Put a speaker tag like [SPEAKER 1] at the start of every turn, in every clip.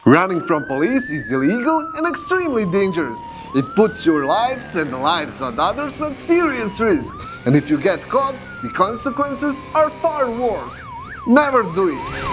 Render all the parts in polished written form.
[SPEAKER 1] Running from police is illegal and extremely dangerous. It puts your lives and the lives of others at serious risk. And if you get caught, the consequences are far worse. Never do it.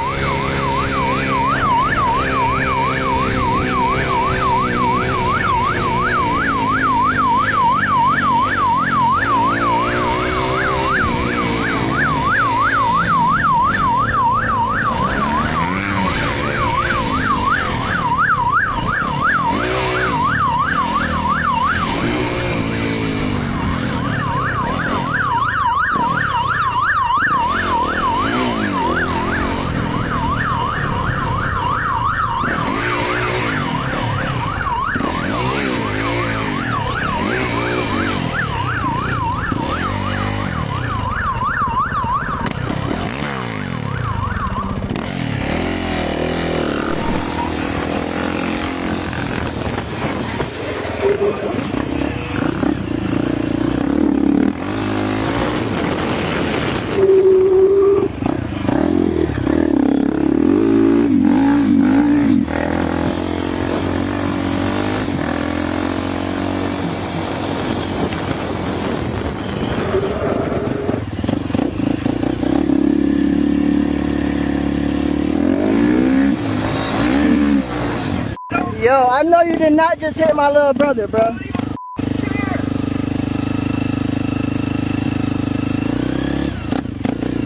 [SPEAKER 2] Yo, I know you did not just hit my little brother, bro.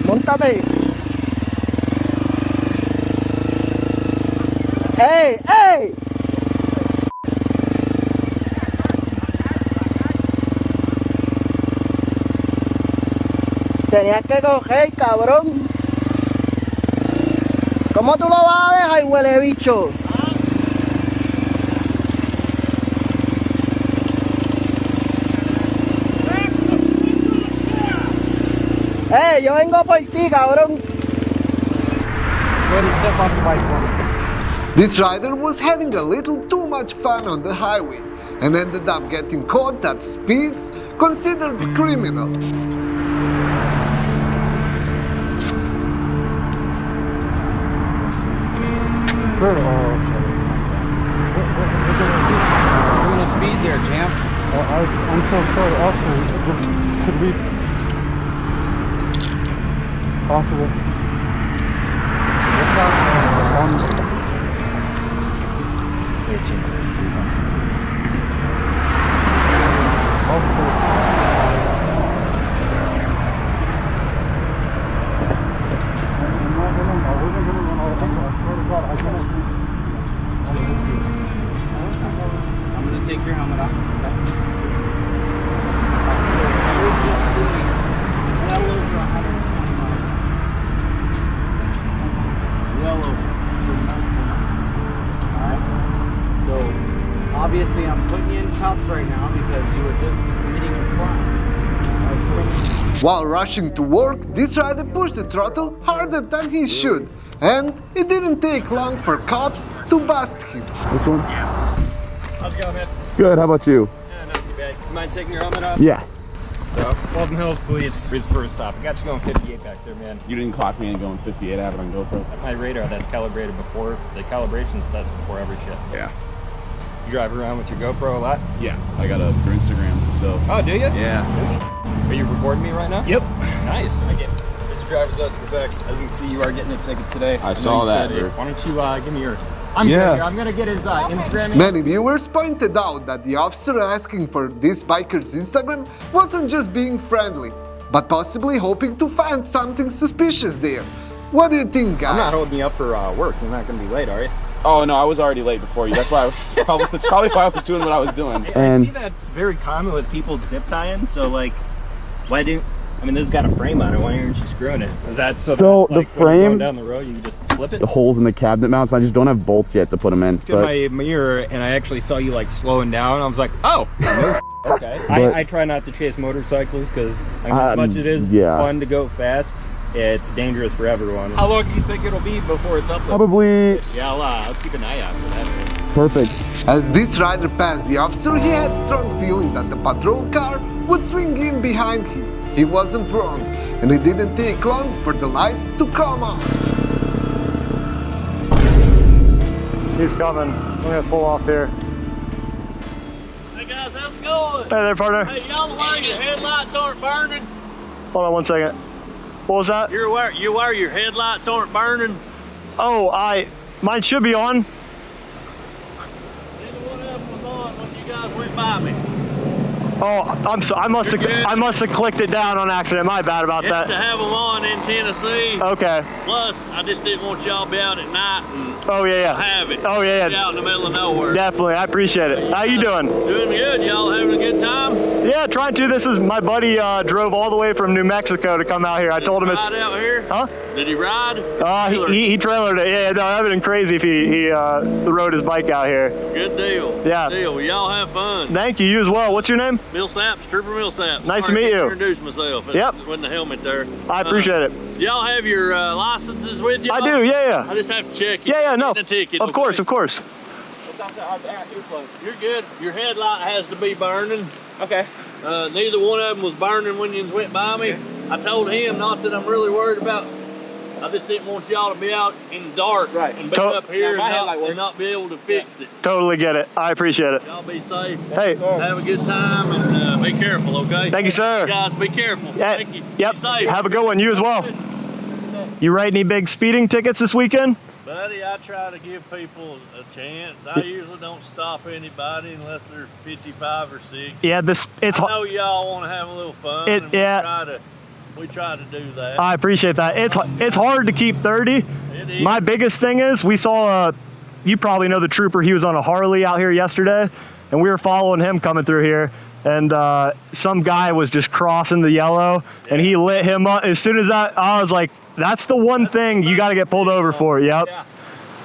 [SPEAKER 2] Montate. Hey, hey. Tenías que coger, cabrón. ¿Cómo tú lo vas a dejar, huele bicho? Hey, yo vengo por ti, cabrón.
[SPEAKER 3] Step off the bike for me.
[SPEAKER 1] This rider was having a little too much fun on the highway and ended up getting caught at speeds considered criminal.
[SPEAKER 3] Sure. Criminal speed there, champ. I'm so sorry, officer. Just could we off of it? What's up? 13. I'm gonna take your helmet off. Okay? So we're just doing well over 120 miles. Well over. Alright? So obviously I'm putting you in cuffs right now because you were just committing a crime.
[SPEAKER 1] While rushing to work, this rider pushed the throttle harder than he should, and it didn't take long for cops to bust him.
[SPEAKER 4] This one?
[SPEAKER 5] Yeah. How's it going, man?
[SPEAKER 4] Good, how about you?
[SPEAKER 5] Yeah, not too bad. You mind taking your helmet off?
[SPEAKER 4] Yeah.
[SPEAKER 5] So, Walden Hills Police. Here's the first stop. I got you going 58 back there, man.
[SPEAKER 4] You didn't clock me in going 58, I have it on GoPro.
[SPEAKER 5] At my radar, that's calibrated before, the calibration's tested before every shift. So.
[SPEAKER 4] Yeah.
[SPEAKER 5] You drive around with your GoPro a lot?
[SPEAKER 4] Yeah, I got a for Instagram, so.
[SPEAKER 5] Oh, do you?
[SPEAKER 4] Yeah.
[SPEAKER 5] Are you recording me right now?
[SPEAKER 4] Yep.
[SPEAKER 5] Nice. I get Mr. Driver's license in the back. As you can see, you are getting a ticket today.
[SPEAKER 4] I saw that.
[SPEAKER 5] Why don't you give me your... I'm good here. I'm gonna get his Instagram.
[SPEAKER 1] Many viewers pointed out that the officer asking for this biker's Instagram wasn't just being friendly, but possibly hoping to find something suspicious there. What do you think, guys?
[SPEAKER 5] I'm not holding you up for work. You're not gonna be late, are you?
[SPEAKER 4] Oh no, I was already late before you. That's why I was that's probably why I was doing what I was doing.
[SPEAKER 6] I see that's very common with people zip tying, so like, why do, I mean, this has got a frame on it, why aren't you screwing it? Is that so
[SPEAKER 4] So
[SPEAKER 6] that, like,
[SPEAKER 4] the
[SPEAKER 6] when you're
[SPEAKER 4] frame,
[SPEAKER 6] going down the road, you can just flip it?
[SPEAKER 4] the holes in the cabinet mounts, I just don't have bolts yet to put them in.
[SPEAKER 5] Looked at my mirror and I actually saw you like slowing down. I was like, oh, no, okay. I try not to chase motorcycles because as much as it is fun to go fast, it's dangerous for everyone. How long do you think it'll be before it's up there?
[SPEAKER 4] Probably.
[SPEAKER 5] Yeah, I'll keep an eye out for that.
[SPEAKER 4] Perfect.
[SPEAKER 1] As this rider passed the officer, he had strong feeling that the patrol car would swing in behind him. He wasn't wrong, and it didn't take long for the lights to come on.
[SPEAKER 7] He's coming. I'm gonna pull off here.
[SPEAKER 8] Hey guys, how's it going?
[SPEAKER 7] Hey there, partner.
[SPEAKER 8] Hey, y'all aware your headlights aren't burning?
[SPEAKER 7] Hold on 1 second. What was that?
[SPEAKER 8] You're aware your headlights aren't burning?
[SPEAKER 7] Oh, mine should be on.
[SPEAKER 8] Neither one of them was on when you guys went by me.
[SPEAKER 7] Oh, I'm sorry. I must have clicked it down on accident. My bad about
[SPEAKER 8] You have
[SPEAKER 7] that.
[SPEAKER 8] to have them on in Tennessee.
[SPEAKER 7] Okay.
[SPEAKER 8] Plus, I just didn't want y'all to be out at night and
[SPEAKER 7] Oh yeah.
[SPEAKER 8] have it.
[SPEAKER 7] Oh yeah.
[SPEAKER 8] Be out in the middle of nowhere.
[SPEAKER 7] Definitely. I appreciate it. How you doing?
[SPEAKER 8] Doing good. Y'all having a good time?
[SPEAKER 7] Yeah, trying to. This is my buddy. Drove all the way from New Mexico to come out here. I told him it's.
[SPEAKER 8] Ride out here?
[SPEAKER 7] Huh?
[SPEAKER 8] Did he ride?
[SPEAKER 7] He trailered it. Yeah, no, that would have been crazy if he rode his bike out here.
[SPEAKER 8] Good deal.
[SPEAKER 7] Yeah.
[SPEAKER 8] Good deal. Well, y'all have fun.
[SPEAKER 7] Thank you. You as well. What's your name?
[SPEAKER 8] Millsaps, Trooper Millsaps.
[SPEAKER 7] Nice to meet you.
[SPEAKER 8] Introduce myself.
[SPEAKER 7] Yep.
[SPEAKER 8] With the helmet there.
[SPEAKER 7] I appreciate it.
[SPEAKER 8] Y'all have your licenses with you?
[SPEAKER 7] I do. Yeah.
[SPEAKER 8] I just have to check you.
[SPEAKER 7] Yeah. No.
[SPEAKER 8] The ticket.
[SPEAKER 7] Of course. Of course.
[SPEAKER 8] You're good. Your headlight has to be burning.
[SPEAKER 5] Okay.
[SPEAKER 8] Neither one of them was burning when you went by me. I told him, not that I'm really worried about. I just didn't want y'all to be out in the dark and be up here and not be able to fix it.
[SPEAKER 7] Totally get it. I appreciate it.
[SPEAKER 8] Y'all be safe.
[SPEAKER 7] Hey.
[SPEAKER 8] Have a good time and be careful, okay?
[SPEAKER 7] Thank you, sir.
[SPEAKER 8] You guys, be careful.
[SPEAKER 7] Yeah.
[SPEAKER 8] Thank you.
[SPEAKER 7] Yep.
[SPEAKER 8] Be safe.
[SPEAKER 7] Have a good one. You as well. You write any big speeding tickets this weekend?
[SPEAKER 8] Buddy, I try to give people a chance. I usually don't stop anybody unless they're 55 or 60.
[SPEAKER 7] Yeah, it's.
[SPEAKER 8] I know y'all want to have a little fun. And we try to do that.
[SPEAKER 7] I appreciate that. It's hard to keep 30.
[SPEAKER 8] It is.
[SPEAKER 7] My biggest thing is we saw you probably know the trooper. He was on a Harley out here yesterday, and we were following him coming through here. And some guy was just crossing the yellow, and he lit him up. As soon as I was like, that's the one thing you got to get pulled over for. Yep.
[SPEAKER 8] Yeah.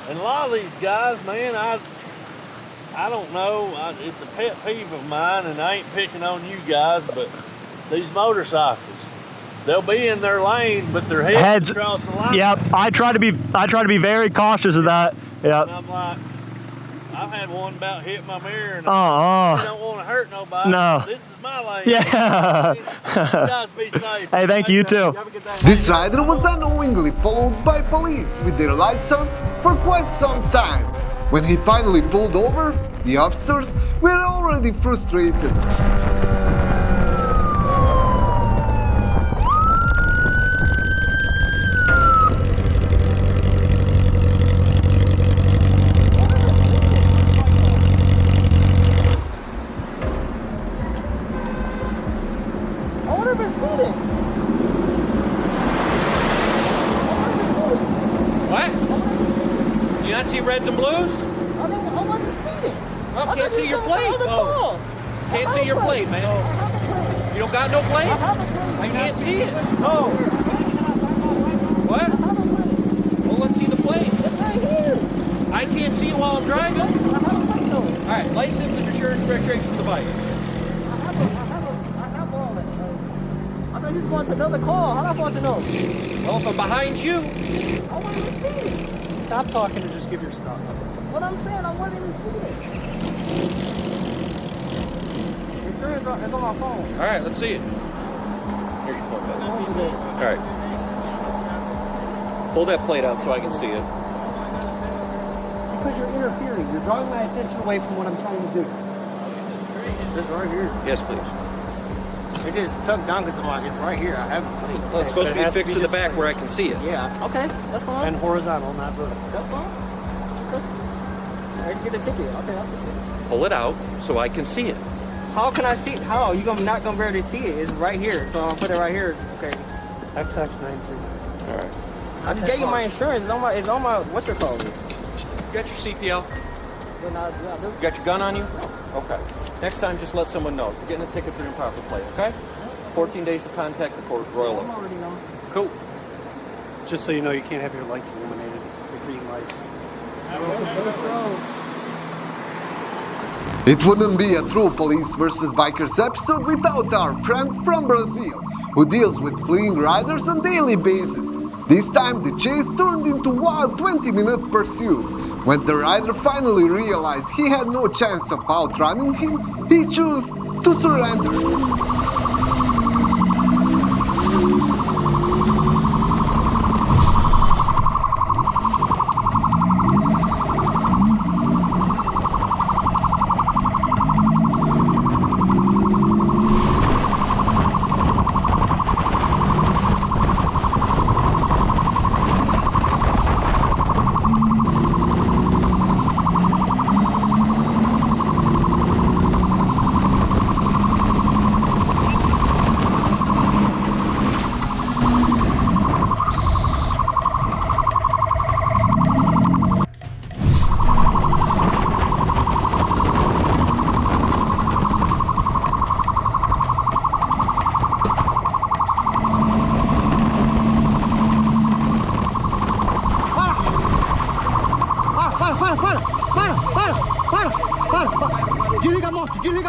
[SPEAKER 8] And a lot of these guys, man, I don't know. It's a pet peeve of mine, and I ain't picking on you guys, but these motorcycles, they'll be in their lane, but their heads across the line.
[SPEAKER 7] Yep. I try to be very cautious of that. Yep.
[SPEAKER 8] And I'm like, I've had one about hit my mirror, and I don't want to hurt nobody.
[SPEAKER 7] No.
[SPEAKER 8] This is my lane.
[SPEAKER 7] Yeah.
[SPEAKER 8] You guys be safe.
[SPEAKER 7] Hey, thank you too.
[SPEAKER 8] Have a good day.
[SPEAKER 1] This rider was unknowingly followed by police with their lights on for quite some time. When he finally pulled over, the officers were already frustrated.
[SPEAKER 5] Reds and blues?
[SPEAKER 2] I wasn't speeding.
[SPEAKER 5] Well, can't see your plate.
[SPEAKER 2] Oh.
[SPEAKER 5] Can't see your plate, man. You don't got no plate? I can't see it. Oh. What? Well, let's see the plate.
[SPEAKER 2] It's right here.
[SPEAKER 5] I can't see it while I'm driving.
[SPEAKER 2] I have a plate though.
[SPEAKER 5] All right, license and insurance registration for the bike.
[SPEAKER 2] I have all that. I thought you want another call. How do I want to know?
[SPEAKER 5] Well, if I'm behind you.
[SPEAKER 2] I wasn't even speeding.
[SPEAKER 3] Stop talking and just give your stuff.
[SPEAKER 2] What I'm saying, I wasn't even speeding. Insurance is on my phone.
[SPEAKER 5] All right, let's see it. Here you phone, buddy. All right. Pull that plate out so I can see it.
[SPEAKER 3] Because you're interfering. You're drawing my attention away from what I'm trying to do. This right here.
[SPEAKER 5] Yes, please.
[SPEAKER 3] It is tucked down because it's right here. I have it.
[SPEAKER 5] Well, it's supposed to be fixed in the back where I can see it.
[SPEAKER 3] Yeah.
[SPEAKER 2] Okay, that's fine.
[SPEAKER 3] And horizontal, not vertical.
[SPEAKER 2] That's fine. Okay. I can get the ticket. Okay, I'll fix it.
[SPEAKER 5] Pull it out so I can see it.
[SPEAKER 2] How can I see it? How? You're not going to be able to see it. It's right here. So I'll put it right here. Okay.
[SPEAKER 3] XX93.
[SPEAKER 5] All right.
[SPEAKER 2] I just gave you my insurance. It's on my what's your call?
[SPEAKER 5] You got your CPL? You got your gun on you? Okay. Next time, just let someone know. You're getting a ticket for improper plate, okay? 14 days to contact the court. Royal Oak.
[SPEAKER 2] already know.
[SPEAKER 5] Cool.
[SPEAKER 3] Just so you know, you can't have your lights illuminated. The green lights.
[SPEAKER 1] It wouldn't be a true police versus bikers episode without our friend from Brazil, who deals with fleeing riders on a daily basis. This time the chase turned into a wild 20-minute pursuit. When the rider finally realized he had no chance of outrunning him, he chose to surrender.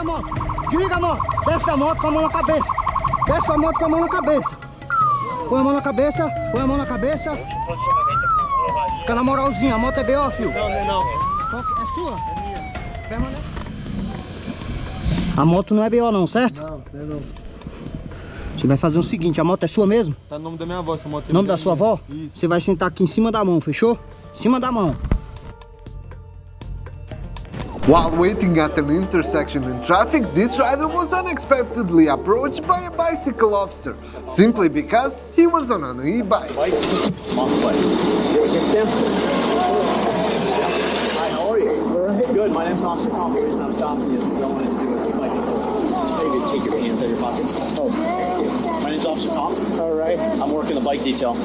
[SPEAKER 9] a moto. Desliga a moto. Desce da moto com a mão na cabeça. Desce a moto com a mão na cabeça. Põe a mão na cabeça. Põe a mão na cabeça. Fica na moralzinha. A moto é B.O., filho.
[SPEAKER 6] Não, não.
[SPEAKER 9] É sua? É minha. Permanece. A moto não é B.O. não, certo?
[SPEAKER 7] Não, não.
[SPEAKER 9] Você vai fazer o seguinte, a moto é sua mesmo?
[SPEAKER 7] Tá no nome da minha avó, essa moto.
[SPEAKER 9] Nome da sua avó?
[SPEAKER 7] Isso.
[SPEAKER 9] Você vai sentar aqui em cima da mão, fechou? Em cima da mão.
[SPEAKER 1] While waiting at an intersection in traffic, this rider was unexpectedly approached by a bicycle officer, simply because he was on an e-bike.
[SPEAKER 10] Hi, how are you? Good, my name's Officer Cobb. The reason I'm stopping you is because I wanted to do a e-bike enforcement. I'll tell you to take your hands out of your pockets. Oh, my name's Officer Cobb. All right. I'm working the bike detail.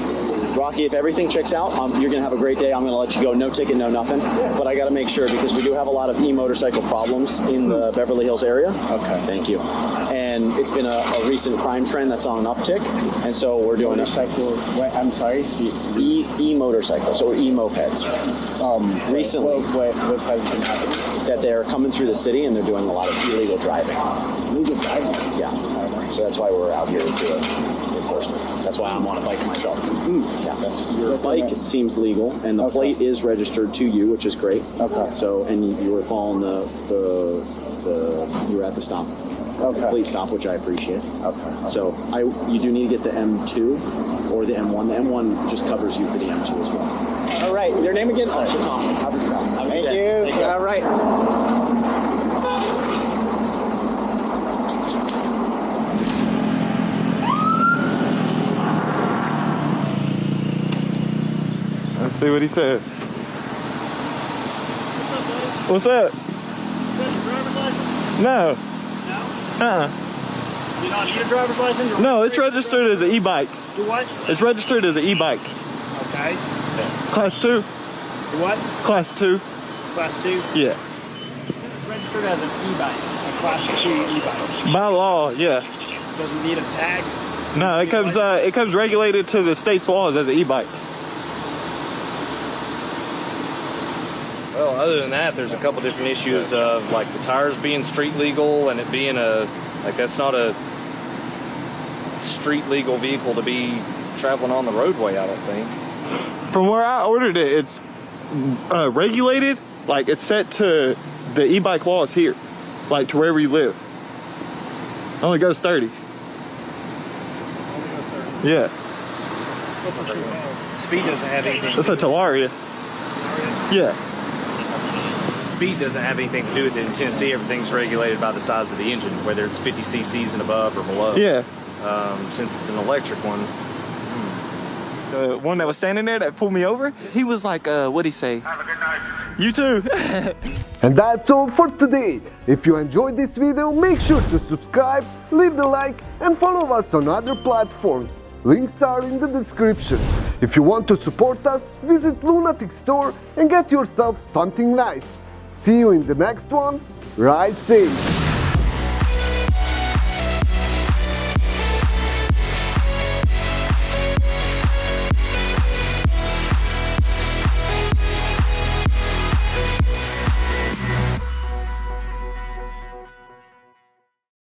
[SPEAKER 10] Rocky, if everything checks out, you're going to have a great day. I'm going to let you go. No ticket, no nothing. But I got to make sure because we do have a lot of e-motorcycle problems in the Beverly Hills area. Okay. Thank you. And it's been a recent crime trend that's on an uptick. And so we're doing I'm sorry? E-motorcycles or e-mopeds. Recently, what has been happening? That they're coming through the city and they're doing a lot of illegal driving. Illegal driving? Yeah. So that's why we're out here to do enforcement. That's why I'm on a bike myself. Yeah. Your bike seems legal, and the plate is registered to you, which is great. Okay. So, and you were following you were at the stop. Okay. Complete stop, which I appreciate. Okay. So, you do need to get the M2 or the M1. The M1 just covers you for the M2 as well. All right. Your name again, sir? Thank you. All right.
[SPEAKER 7] Let's see what he says. What's up?
[SPEAKER 6] You got your driver's license?
[SPEAKER 7] No.
[SPEAKER 6] No? You don't need a driver's license?
[SPEAKER 7] No, it's registered as an e-bike.
[SPEAKER 6] Do what?
[SPEAKER 7] It's registered as an e-bike.
[SPEAKER 6] Okay.
[SPEAKER 7] Class 2.
[SPEAKER 6] Do what?
[SPEAKER 7] Class 2.
[SPEAKER 6] Class 2?
[SPEAKER 7] Yeah.
[SPEAKER 6] It's registered as an e-bike, a class 2 e-bike.
[SPEAKER 7] By law, yeah.
[SPEAKER 6] Doesn't need a tag?
[SPEAKER 7] No, it comes regulated to the state's laws as an e-bike.
[SPEAKER 5] Well, other than that, there's a couple different issues of like the tires being street legal and it being that's not a street legal vehicle to be traveling on the roadway, I don't think.
[SPEAKER 7] From where I ordered it, it's regulated, like it's set to the e-bike laws here, like to wherever you live. Only goes 30. Yeah.
[SPEAKER 5] Speed doesn't have anything.
[SPEAKER 7] That's a Talaria. Yeah.
[SPEAKER 5] Speed doesn't have anything to do with it. In Tennessee, everything's regulated by the size of the engine, whether it's 50 cc's and above or below.
[SPEAKER 7] Yeah.
[SPEAKER 5] Since it's an electric one.
[SPEAKER 7] The one that was standing there that pulled me over, he was like, what'd he say? Have a good night. You too.
[SPEAKER 1] And that's all for today. If you enjoyed this video, make sure to subscribe, leave the like and follow us on other platforms. Links are in the description. If you want to support us, visit Lunatic store and get yourself something nice. See you in the next one. Ride safe.